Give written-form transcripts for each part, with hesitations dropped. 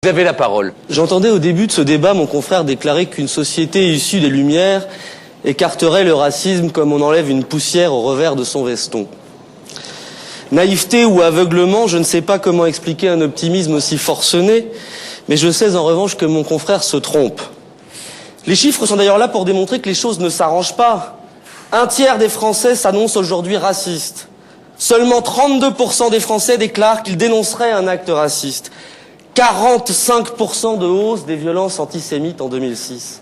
Vous avez la parole. J'entendais au début de ce débat mon confrère déclarer qu'une société issue des Lumières écarterait le racisme comme on enlève une poussière au revers de son veston. Naïveté ou aveuglement, je ne sais pas comment expliquer un optimisme aussi forcené, mais je sais en revanche que mon confrère se trompe. Les chiffres sont d'ailleurs là pour démontrer que les choses ne s'arrangent pas. Un tiers des Français s'annoncent aujourd'hui racistes. Seulement 32% des Français déclarent qu'ils dénonceraient un acte raciste. 45% de hausse des violences antisémites en 2006.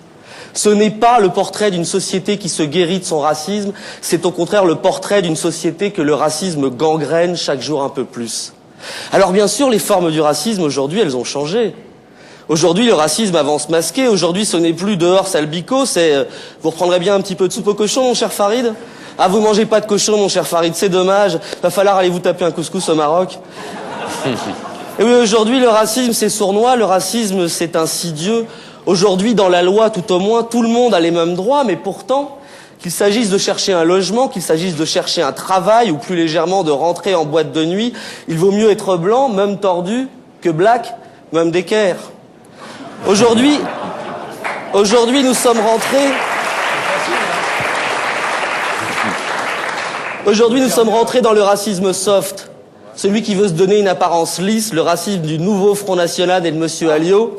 Ce n'est pas le portrait d'une société qui se guérit de son racisme, c'est au contraire le portrait d'une société que le racisme gangrène chaque jour un peu plus. Alors bien sûr, les formes du racisme aujourd'hui, elles ont changé. Aujourd'hui, le racisme avance masqué. Aujourd'hui, ce n'est plus dehors salbico, c'est vous reprendrez bien un petit peu de soupe au cochon, mon cher Farid? Ah, vous mangez pas de cochon, mon cher Farid, c'est dommage. Va falloir aller vous taper un couscous au Maroc. Et oui, aujourd'hui, le racisme, c'est sournois, le racisme, c'est insidieux. Aujourd'hui, dans la loi, tout au moins, tout le monde a les mêmes droits, mais pourtant, qu'il s'agisse de chercher un logement, qu'il s'agisse de chercher un travail, ou plus légèrement de rentrer en boîte de nuit, il vaut mieux être blanc, même tordu, que black, même d'équerre. Aujourd'hui, nous sommes rentrés... Aujourd'hui, nous sommes rentrés dans le racisme soft. Celui qui veut se donner une apparence lisse, le racisme du nouveau Front National et de Monsieur Alliot,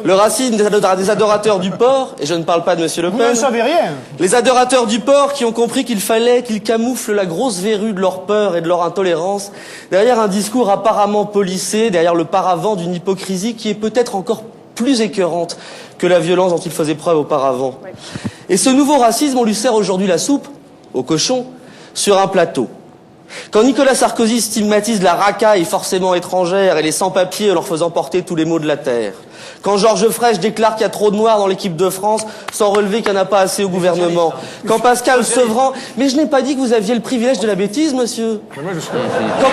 le racisme des adorateurs du porc, et je ne parle pas de Monsieur Le Pen. Vous ne savez rien. Les adorateurs du porc qui ont compris qu'il fallait qu'ils camouflent la grosse verrue de leur peur et de leur intolérance derrière un discours apparemment policé, derrière le paravent d'une hypocrisie qui est peut-être encore plus écœurante que la violence dont ils faisaient preuve auparavant. Et ce nouveau racisme, on lui sert aujourd'hui la soupe, au cochon, sur un plateau. Quand Nicolas Sarkozy stigmatise la racaille forcément étrangère et les sans-papiers en leur faisant porter tous les maux de la terre. Quand Georges Frêche déclare qu'il y a trop de noirs dans l'équipe de France sans relever qu'il n'y en a pas assez au gouvernement. Quand Pascal Sevran... Mais je n'ai pas dit que vous aviez le privilège de la bêtise, monsieur. Quand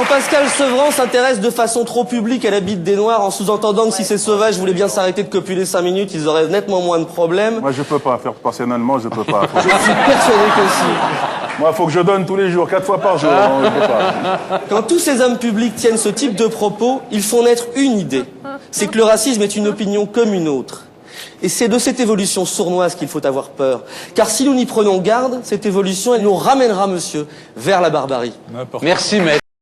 Pascal Sevran s'intéresse de façon trop publique à la bite des Noirs en sous-entendant que si ces sauvages voulaient bien s'arrêter de copuler 5 minutes, ils auraient nettement moins de problèmes. Moi, je peux pas faire personnellement, je peux pas. Je suis persuadé que si. Moi, faut que je donne tous les jours, 4 fois par jour. Je peux pas. Quand tous ces hommes publics tiennent ce type de propos, ils font naître une idée. C'est que le racisme est une opinion comme une autre. Et c'est de cette évolution sournoise qu'il faut avoir peur. Car si nous n'y prenons garde, cette évolution, elle nous ramènera, monsieur, vers la barbarie. Merci, maître.